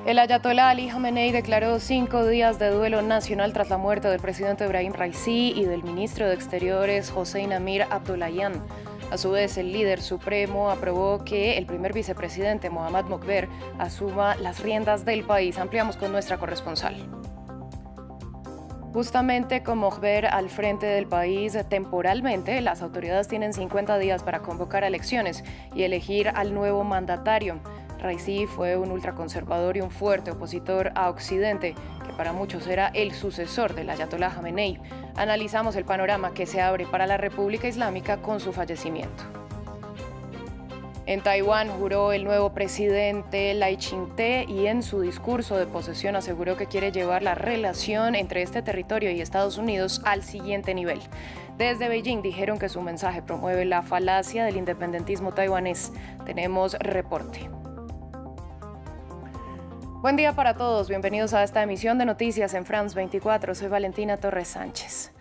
El ayatolá Ali Jamenei declaró 5 días de duelo nacional tras la muerte del presidente Ebrahim Raisi y del ministro de Exteriores Hossein Amir Abdollahian. A su vez, el líder supremo aprobó que el primer vicepresidente Mohammad Mokber asuma las riendas del país. Ampliamos con nuestra corresponsal. Justamente con Mokber al frente del país temporalmente, las autoridades tienen 50 días para convocar elecciones y elegir al nuevo mandatario. Raisi fue un ultraconservador y un fuerte opositor a Occidente, que para muchos era el sucesor del ayatolá Jamenei. Analizamos el panorama que se abre para la República Islámica con su fallecimiento. En Taiwán juró el nuevo presidente Lai Ching-te y en su discurso de posesión aseguró que quiere llevar la relación entre este territorio y Estados Unidos al siguiente nivel. Desde Beijing dijeron que su mensaje promueve la falacia del independentismo taiwanés. Tenemos reporte. Buen día para todos, bienvenidos a esta emisión de Noticias en France 24. Soy Valentina Torres Sánchez.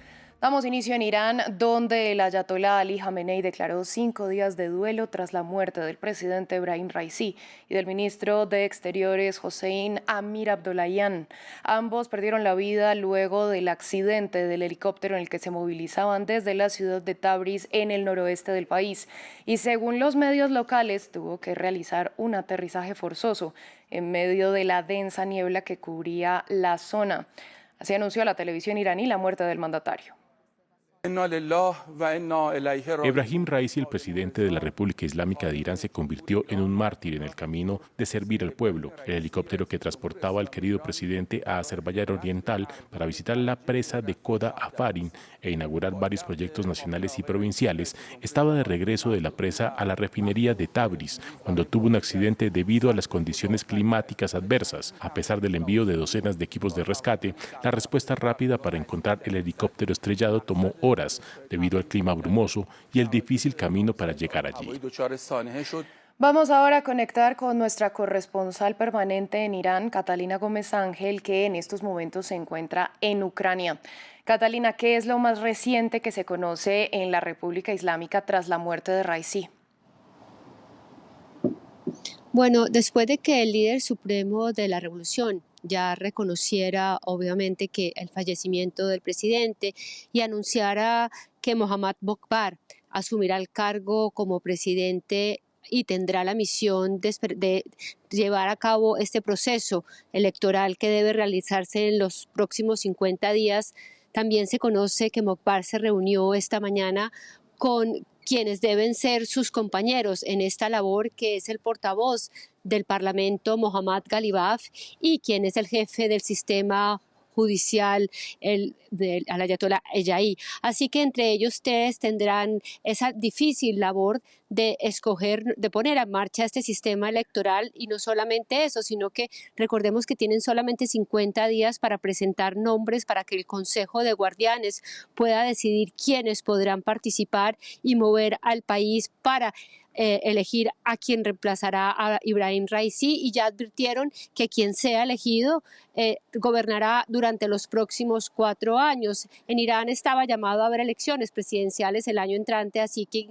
Damos inicio en Irán, donde el ayatolá Ali Jamenei declaró 5 días de duelo tras la muerte del presidente Ebrahim Raisi y del ministro de Exteriores Hossein Amir Abdollahian. Ambos perdieron la vida luego del accidente del helicóptero en el que se movilizaban desde la ciudad de Tabriz, en el noroeste del país. Y según los medios locales, tuvo que realizar un aterrizaje forzoso en medio de la densa niebla que cubría la zona. Así anunció la televisión iraní la muerte del mandatario. Ebrahim Raisi, el presidente de la República Islámica de Irán, se convirtió en un mártir en el camino de servir al pueblo. El helicóptero que transportaba al querido presidente a Azerbaiyán Oriental para visitar la presa de Koda Afarin e inaugurar varios proyectos nacionales y provinciales estaba de regreso de la presa a la refinería de Tabriz cuando tuvo un accidente debido a las condiciones climáticas adversas. A pesar del envío de docenas de equipos de rescate, la respuesta rápida para encontrar el helicóptero estrellado tomó horas debido al clima brumoso y el difícil camino para llegar allí. Vamos ahora a conectar con nuestra corresponsal permanente en Irán, Catalina Gómez Ángel, que en estos momentos se encuentra en Ucrania. Catalina, ¿qué es lo más reciente que se conoce en la República Islámica tras la muerte de Raisi? Bueno, después de que el líder supremo de la revolución ya reconociera obviamente que el fallecimiento del presidente y anunciara que Mohammad Mokbar asumirá el cargo como presidente y tendrá la misión de llevar a cabo este proceso electoral que debe realizarse en los próximos 50 días, también se conoce que Mokbar se reunió esta mañana con quienes deben ser sus compañeros en esta labor, que es el portavoz del Parlamento, Mohammad Ghalibaf, y quien es el jefe del sistema judicial, el ayatolá Ejai. Así que entre ellos ustedes tendrán esa difícil labor de escoger, de poner en marcha este sistema electoral, y no solamente eso, sino que recordemos que tienen solamente 50 días para presentar nombres para que el Consejo de Guardianes pueda decidir quiénes podrán participar y mover al país para elegir a quien reemplazará a Ebrahim Raisi, y ya advirtieron que quien sea elegido gobernará durante los próximos 4 años. En Irán estaba llamado a haber elecciones presidenciales el año entrante, así que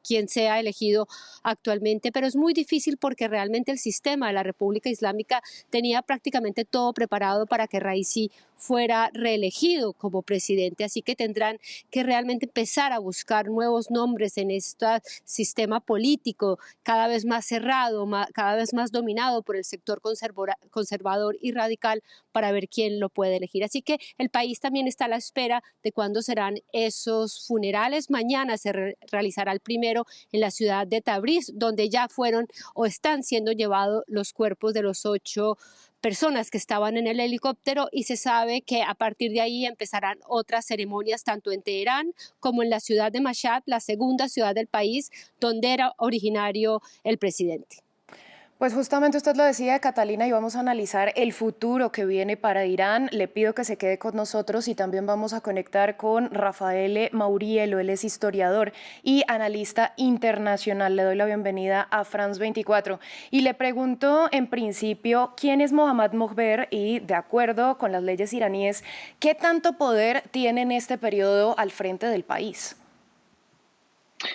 quien sea elegido actualmente, pero es muy difícil porque realmente el sistema de la República Islámica tenía prácticamente todo preparado para que Raisi fuera reelegido como presidente, así que tendrán que realmente empezar a buscar nuevos nombres en este sistema político cada vez más cerrado, cada vez más dominado por el sector conservador y radical, para ver quién lo puede elegir. Así que el país también está a la espera de cuándo serán esos funerales. Mañana se realizará el primero en la ciudad de Tabriz, donde ya fueron o están siendo llevados los cuerpos de los 8 personas que estaban en el helicóptero, y se sabe que a partir de ahí empezarán otras ceremonias tanto en Teherán como en la ciudad de Mashhad, la segunda ciudad del país donde era originario el presidente. Pues justamente usted lo decía, Catalina, y vamos a analizar el futuro que viene para Irán. Le pido que se quede con nosotros y también vamos a conectar con Rafael Mauriello. Él es historiador y analista internacional. Le doy la bienvenida a France 24 y le pregunto en principio quién es Mohammad Mokber y, de acuerdo con las leyes iraníes, ¿qué tanto poder tiene en este periodo al frente del país?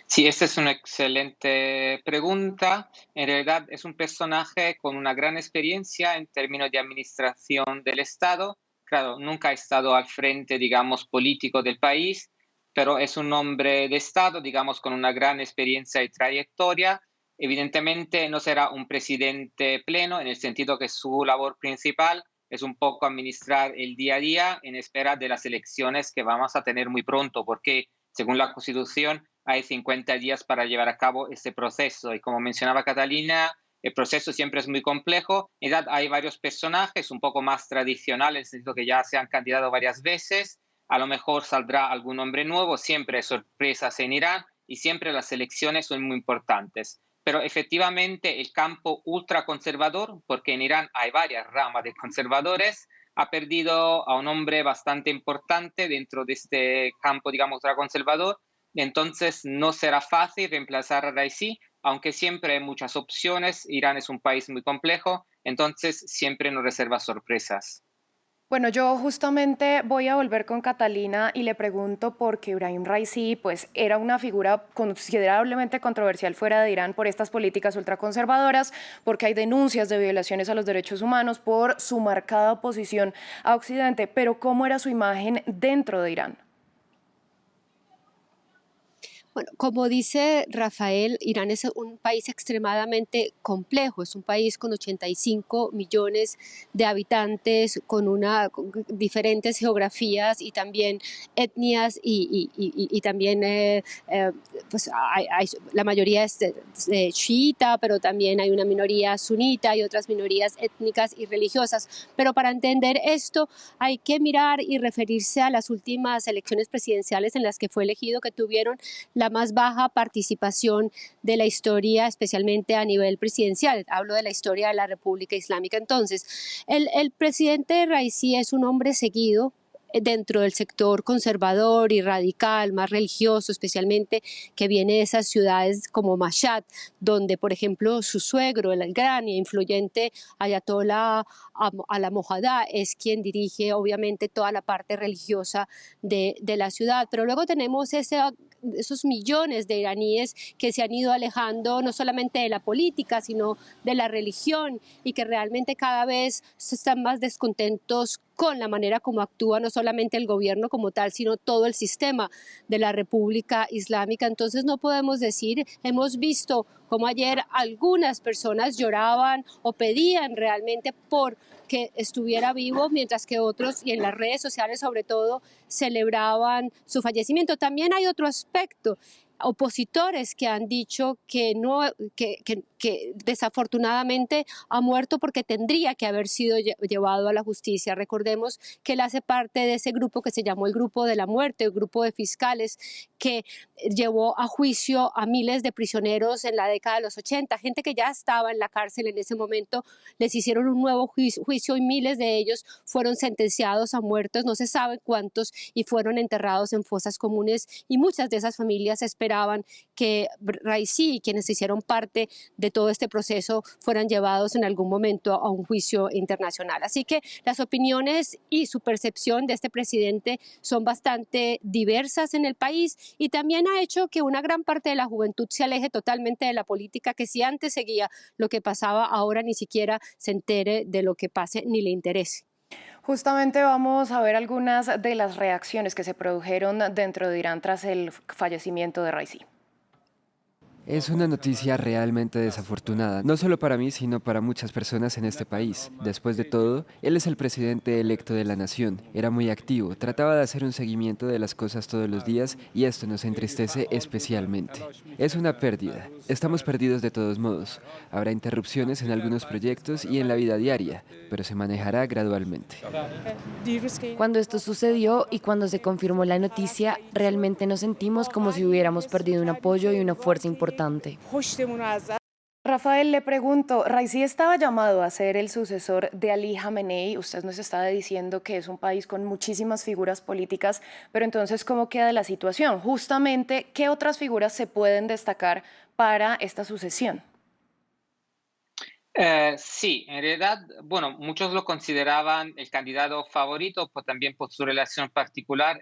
Sí, esta es una excelente pregunta. En realidad es un personaje con una gran experiencia en términos de administración del Estado. Claro, nunca ha estado al frente, digamos, político del país, pero es un hombre de Estado, digamos, con una gran experiencia y trayectoria. Evidentemente no será un presidente pleno en el sentido que su labor principal es un poco administrar el día a día en espera de las elecciones que vamos a tener muy pronto, porque según la Constitución hay 50 días para llevar a cabo este proceso. Y como mencionaba Catalina, el proceso siempre es muy complejo. En realidad hay varios personajes un poco más tradicionales, en el sentido que ya se han candidato varias veces. A lo mejor saldrá algún hombre nuevo, siempre hay sorpresas en Irán y siempre las elecciones son muy importantes. Pero efectivamente el campo ultraconservador, porque en Irán hay varias ramas de conservadores, ha perdido a un hombre bastante importante dentro de este campo, digamos, ultraconservador. Entonces no será fácil reemplazar a Raisi, aunque siempre hay muchas opciones. Irán es un país muy complejo, entonces siempre nos reserva sorpresas. Bueno, yo justamente voy a volver con Catalina y le pregunto por qué Ibrahim Raisi pues, era una figura considerablemente controversial fuera de Irán por estas políticas ultraconservadoras, porque hay denuncias de violaciones a los derechos humanos por su marcada oposición a Occidente, pero ¿cómo era su imagen dentro de Irán? Bueno, como dice Rafael, Irán es un país extremadamente complejo, es un país con 85 millones de habitantes, con diferentes geografías y también etnias y también pues la mayoría es chiita, pero también hay una minoría sunita y otras minorías étnicas y religiosas. Pero para entender esto hay que mirar y referirse a las últimas elecciones presidenciales en las que fue elegido, que tuvieron la más baja participación de la historia, especialmente a nivel presidencial. Hablo de la historia de la República Islámica. Entonces, el presidente Raisi es un hombre seguido dentro del sector conservador y radical, más religioso, especialmente que viene de esas ciudades como Mashhad, donde, por ejemplo, su suegro, el gran e influyente Ayatollah Ala-Mojadá, es quien dirige, obviamente, toda la parte religiosa de la ciudad. Pero luego tenemos esos millones de iraníes que se han ido alejando no solamente de la política, sino de la religión y que realmente cada vez están más descontentos con la manera como actúa no solamente el gobierno como tal, sino todo el sistema de la República Islámica. Entonces no podemos decir, hemos visto como ayer algunas personas lloraban o pedían realmente por que estuviera vivo, mientras que otros, y en las redes sociales sobre todo, celebraban su fallecimiento. También hay otro aspecto, opositores que han dicho que no que desafortunadamente ha muerto porque tendría que haber sido llevado a la justicia. Recordemos que él hace parte de ese grupo que se llamó el Grupo de la Muerte, el grupo de fiscales que llevó a juicio a miles de prisioneros en la década de los 80, gente que ya estaba en la cárcel en ese momento, les hicieron un nuevo juicio y miles de ellos fueron sentenciados a muertos, no se sabe cuántos, y fueron enterrados en fosas comunes, y muchas de esas familias esperaban que Raisi y quienes hicieron parte de todo este proceso fueran llevados en algún momento a un juicio internacional. Así que las opiniones y su percepción de este presidente son bastante diversas en el país y también ha hecho que una gran parte de la juventud se aleje totalmente de la política, que si antes seguía lo que pasaba, ahora ni siquiera se entere de lo que pase ni le interese. Justamente vamos a ver algunas de las reacciones que se produjeron dentro de Irán tras el fallecimiento de Raisi. Es una noticia realmente desafortunada, no solo para mí, sino para muchas personas en este país. Después de todo, él es el presidente electo de la nación, era muy activo, trataba de hacer un seguimiento de las cosas todos los días y esto nos entristece especialmente. Es una pérdida, estamos perdidos de todos modos. Habrá interrupciones en algunos proyectos y en la vida diaria, pero se manejará gradualmente. Cuando esto sucedió y cuando se confirmó la noticia, realmente nos sentimos como si hubiéramos perdido un apoyo y una fuerza importante. Rafael, le pregunto, Raisi estaba llamado a ser el sucesor de Ali Khamenei. Usted nos está diciendo que es un país con muchísimas figuras políticas, pero entonces, ¿cómo queda la situación? Justamente, ¿qué otras figuras se pueden destacar para esta sucesión? Sí, en realidad, bueno, muchos lo consideraban el candidato favorito, también por su relación particular,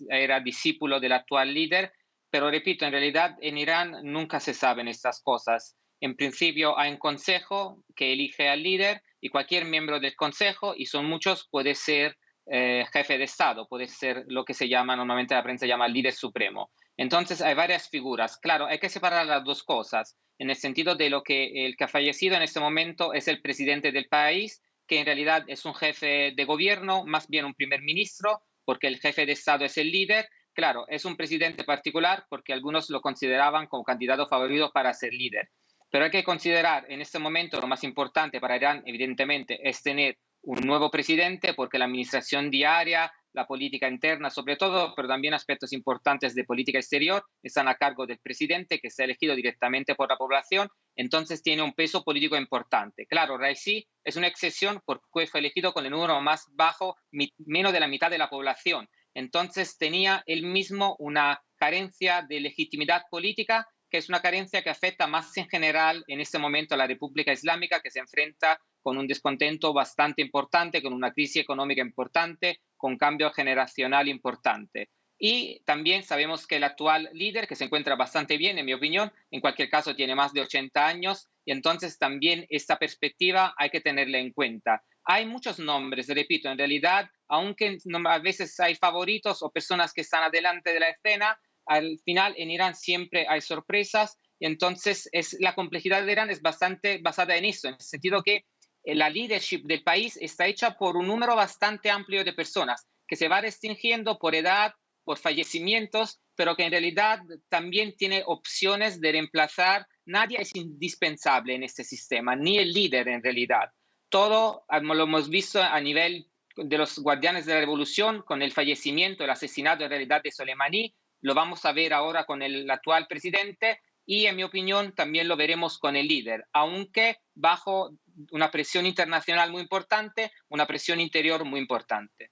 era discípulo del actual líder, pero repito, en realidad en Irán nunca se saben estas cosas. En principio hay un consejo que elige al líder y cualquier miembro del consejo, y son muchos, puede ser jefe de Estado, puede ser lo que se llama, normalmente la prensa llama líder supremo. Entonces hay varias figuras. Claro, hay que separar las dos cosas, en el sentido de lo que el que ha fallecido en este momento es el presidente del país, que en realidad es un jefe de gobierno, más bien un primer ministro, porque el jefe de Estado es el líder. Claro, es un presidente particular porque algunos lo consideraban como candidato favorito para ser líder. Pero hay que considerar en este momento lo más importante para Irán, evidentemente, es tener un nuevo presidente, porque la administración diaria, la política interna sobre todo, pero también aspectos importantes de política exterior, están a cargo del presidente, que está elegido directamente por la población, entonces tiene un peso político importante. Claro, Raisi es una excepción porque fue elegido con el número más bajo, menos de la mitad de la población. Entonces tenía él mismo una carencia de legitimidad política, que es una carencia que afecta más en general en este momento a la República Islámica, que se enfrenta con un descontento bastante importante, con una crisis económica importante, con cambio generacional importante. Y también sabemos que el actual líder, que se encuentra bastante bien, en mi opinión, en cualquier caso tiene más de 80 años, y entonces también esta perspectiva hay que tenerla en cuenta. Hay muchos nombres, repito, en realidad, aunque a veces hay favoritos o personas que están adelante de la escena, al final en Irán siempre hay sorpresas, y entonces la complejidad de Irán es bastante basada en eso, en el sentido que la leadership del país está hecha por un número bastante amplio de personas, que se va restringiendo por edad, por fallecimientos, pero que en realidad también tiene opciones de reemplazar. Nadie es indispensable en este sistema, ni el líder en realidad. Todo lo hemos visto a nivel de los guardianes de la revolución, con el fallecimiento, el asesinato en realidad de Soleimani. Lo vamos a ver ahora con el actual presidente y, en mi opinión, también lo veremos con el líder, aunque bajo una presión internacional muy importante, una presión interior muy importante.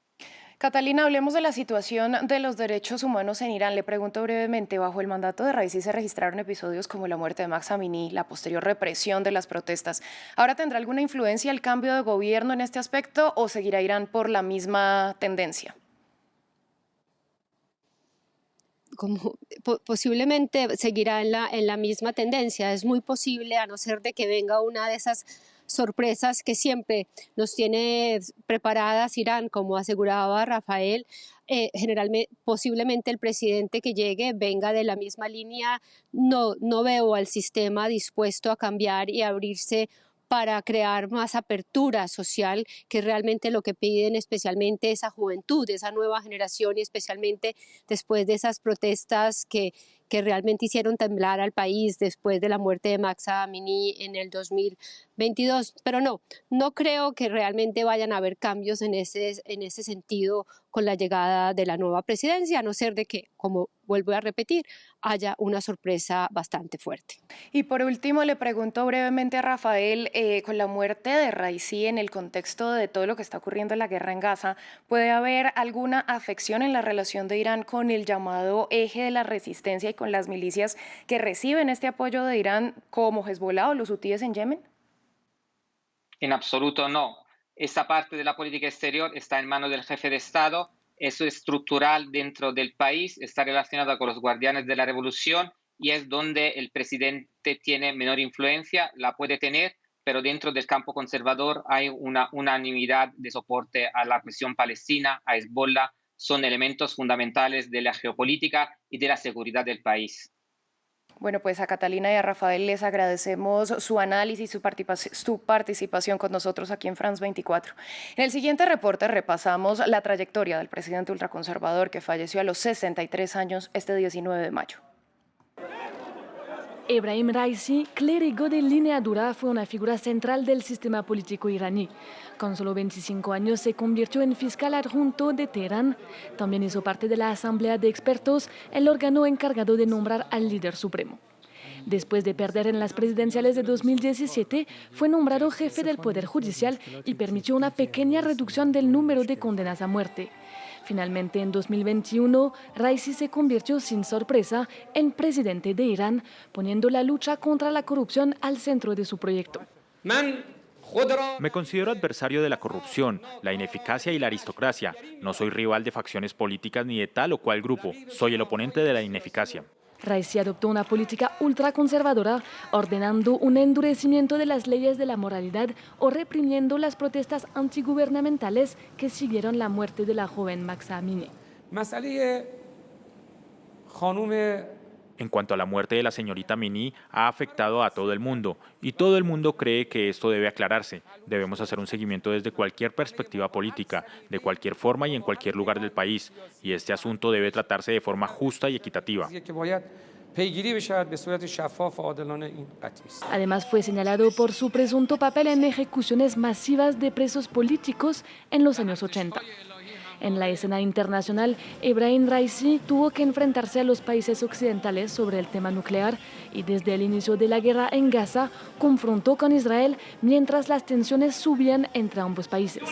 Catalina, hablemos de la situación de los derechos humanos en Irán. Le pregunto brevemente, bajo el mandato de Raisi se registraron episodios como la muerte de Mahsa Amini, la posterior represión de las protestas. ¿Ahora tendrá alguna influencia el cambio de gobierno en este aspecto o seguirá Irán por la misma tendencia? Posiblemente seguirá en la misma tendencia. Es muy posible, a no ser de que venga una de esas sorpresas que siempre nos tiene preparadas Irán, como aseguraba Rafael. Generalmente, posiblemente el presidente que llegue venga de la misma línea. No veo al sistema dispuesto a cambiar y abrirse para crear más apertura social, que realmente lo que piden especialmente esa juventud, esa nueva generación, y especialmente después de esas protestas que realmente hicieron temblar al país después de la muerte de Mahsa Amini en el 2022. Pero no creo que realmente vayan a haber cambios en ese sentido con la llegada de la nueva presidencia, a no ser de que, como vuelvo a repetir, haya una sorpresa bastante fuerte. Y por último, le pregunto brevemente a Rafael, con la muerte de Raisi en el contexto de todo lo que está ocurriendo en la guerra en Gaza, ¿puede haber alguna afección en la relación de Irán con el llamado eje de la resistencia y con las milicias que reciben este apoyo de Irán, como Hezbollah o los hutíes en Yemen? En absoluto no. Esta parte de la política exterior está en manos del jefe de Estado. Eso es estructural dentro del país, está relacionado con los guardianes de la revolución y es donde el presidente tiene menor influencia, la puede tener, pero dentro del campo conservador hay una unanimidad de soporte a la cuestión palestina, a Hezbollah. Son elementos fundamentales de la geopolítica y de la seguridad del país. Bueno, pues a Catalina y a Rafael les agradecemos su análisis, su participación con nosotros aquí en France 24. En el siguiente reporte repasamos la trayectoria del presidente ultraconservador que falleció a los 63 años este 19 de mayo. Ebrahim Raisi, clérigo de línea dura, fue una figura central del sistema político iraní. Con solo 25 años se convirtió en fiscal adjunto de Teherán. También hizo parte de la Asamblea de Expertos, el órgano encargado de nombrar al líder supremo. Después de perder en las presidenciales de 2017, fue nombrado jefe del Poder Judicial y permitió una pequeña reducción del número de condenas a muerte. Finalmente, en 2021, Raisi se convirtió sin sorpresa en presidente de Irán, poniendo la lucha contra la corrupción al centro de su proyecto. Me considero adversario de la corrupción, la ineficacia y la aristocracia. No soy rival de facciones políticas ni de tal o cual grupo. Soy el oponente de la ineficacia. Raisi adoptó una política ultraconservadora, ordenando un endurecimiento de las leyes de la moralidad o reprimiendo las protestas antigubernamentales que siguieron la muerte de la joven Mahsa Amini. En cuanto a la muerte de la señorita Amini, ha afectado a todo el mundo y todo el mundo cree que esto debe aclararse. Debemos hacer un seguimiento desde cualquier perspectiva política, de cualquier forma y en cualquier lugar del país. Y este asunto debe tratarse de forma justa y equitativa. Además, fue señalado por su presunto papel en ejecuciones masivas de presos políticos en los años 80. En la escena internacional, Ebrahim Raisi tuvo que enfrentarse a los países occidentales sobre el tema nuclear y desde el inicio de la guerra en Gaza confrontó con Israel mientras las tensiones subían entre ambos países.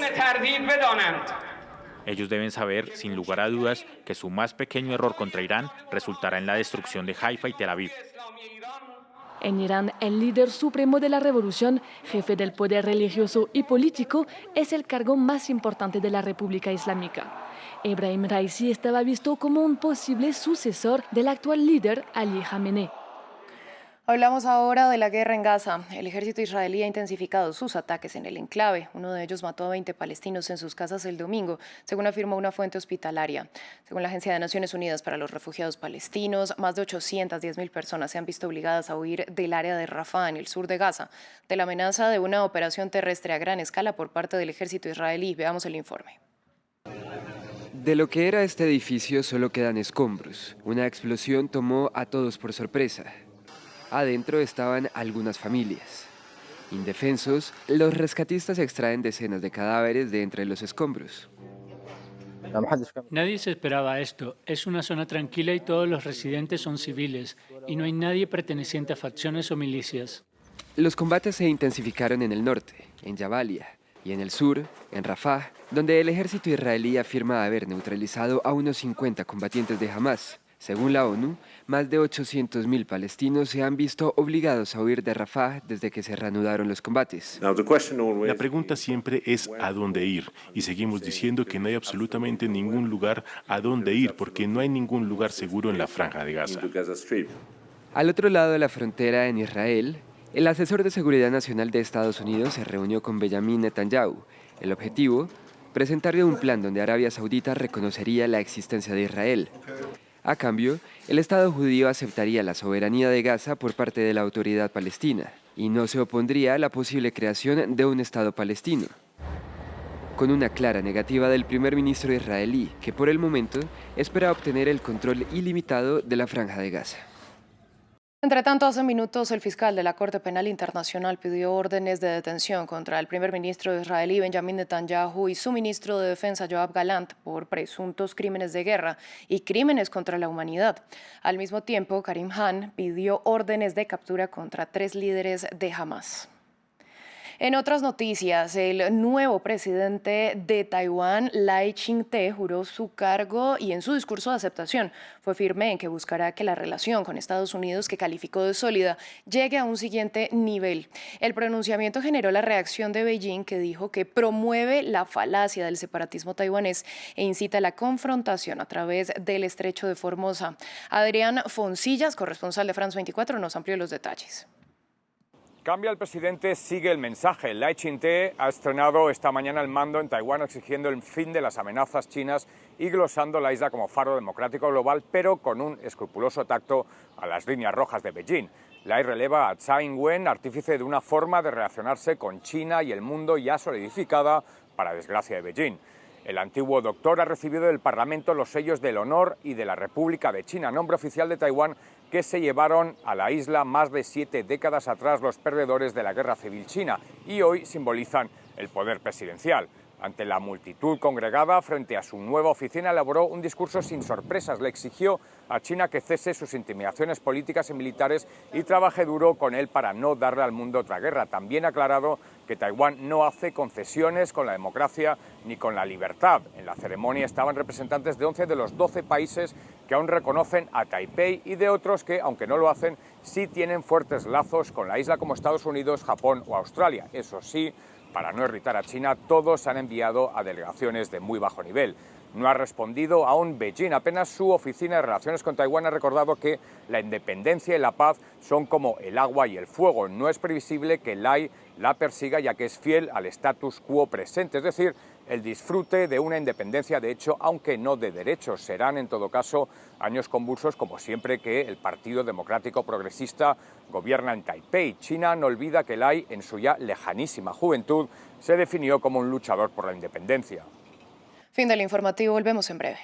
Ellos deben saber, sin lugar a dudas, que su más pequeño error contra Irán resultará en la destrucción de Haifa y Tel Aviv. En Irán, el líder supremo de la revolución, jefe del poder religioso y político, es el cargo más importante de la República Islámica. Ebrahim Raisi estaba visto como un posible sucesor del actual líder Ali Khamenei. Hablamos ahora de la guerra en Gaza. El ejército israelí ha intensificado sus ataques en el enclave. Uno de ellos mató a 20 palestinos en sus casas el domingo, según afirmó una fuente hospitalaria. Según la Agencia de Naciones Unidas para los Refugiados Palestinos, más de 810.000 personas se han visto obligadas a huir del área de Rafah, en el sur de Gaza, de la amenaza de una operación terrestre a gran escala por parte del ejército israelí. Veamos el informe. De lo que era este edificio solo quedan escombros. Una explosión tomó a todos por sorpresa. Adentro estaban algunas familias. Indefensos, los rescatistas extraen decenas de cadáveres de entre los escombros. Nadie se esperaba esto. Es una zona tranquila y todos los residentes son civiles, y no hay nadie perteneciente a facciones o milicias. Los combates se intensificaron en el norte, en Jabalia, y en el sur, en Rafah, donde el ejército israelí afirma haber neutralizado a unos 50 combatientes de Hamás. Según la ONU, más de 800.000 palestinos se han visto obligados a huir de Rafah desde que se reanudaron los combates. La pregunta siempre es ¿a dónde ir? Y seguimos diciendo que no hay absolutamente ningún lugar a dónde ir, porque no hay ningún lugar seguro en la Franja de Gaza. Al otro lado de la frontera, en Israel, el asesor de Seguridad Nacional de Estados Unidos se reunió con Benjamin Netanyahu. El objetivo, presentarle un plan donde Arabia Saudita reconocería la existencia de Israel. A cambio, el Estado judío aceptaría la soberanía de Gaza por parte de la autoridad palestina y no se opondría a la posible creación de un Estado palestino. Con una clara negativa del primer ministro israelí, que por el momento espera obtener el control ilimitado de la Franja de Gaza. Entre tanto, hace minutos el fiscal de la Corte Penal Internacional pidió órdenes de detención contra el primer ministro israelí Benjamin Netanyahu y su ministro de Defensa Yoav Gallant por presuntos crímenes de guerra y crímenes contra la humanidad. Al mismo tiempo, Karim Khan pidió órdenes de captura contra 3 líderes de Hamás. En otras noticias, el nuevo presidente de Taiwán, Lai Ching-te, juró su cargo y en su discurso de aceptación fue firme en que buscará que la relación con Estados Unidos, que calificó de sólida, llegue a un siguiente nivel. El pronunciamiento generó la reacción de Beijing, que dijo que promueve la falacia del separatismo taiwanés e incita a la confrontación a través del estrecho de Formosa. Adrián Foncillas, corresponsal de France 24, nos amplió los detalles. Cambia el presidente, sigue el mensaje. Lai Ching-te ha estrenado esta mañana el mando en Taiwán, exigiendo el fin de las amenazas chinas y glosando la isla como faro democrático global, pero con un escrupuloso tacto a las líneas rojas de Beijing. Lai releva a Tsai Ing-wen, artífice de una forma de relacionarse con China y el mundo ya solidificada, para desgracia de Beijing. El antiguo doctor ha recibido del Parlamento los sellos del honor y de la República de China, nombre oficial de Taiwán que se llevaron a la isla más de 7 décadas atrás los perdedores de la Guerra Civil China y hoy simbolizan el poder presidencial. Ante la multitud congregada frente a su nueva oficina elaboró un discurso sin sorpresas. Le exigió a China que cese sus intimidaciones políticas y militares y trabaje duro con él para no darle al mundo otra guerra. También ha aclarado que Taiwán no hace concesiones con la democracia ni con la libertad. En la ceremonia estaban representantes de 11 de los 12 países que aún reconocen a Taipei y de otros que, aunque no lo hacen, sí tienen fuertes lazos con la isla como Estados Unidos, Japón o Australia. Eso sí, para no irritar a China, todos han enviado a delegaciones de muy bajo nivel. no ha respondido aún Beijing. Apenas su oficina de relaciones con Taiwán ha recordado que la independencia y la paz son como el agua y el fuego. No es previsible que Lai la persiga, ya que es fiel al status quo presente, es decir, el disfrute de una independencia de hecho, aunque no de derechos. Serán, en todo caso, años convulsos, como siempre que el Partido Democrático Progresista gobierna en Taipei. China no olvida que Lai, en su ya lejanísima juventud, se definió como un luchador por la independencia. Fin del informativo, volvemos en breve.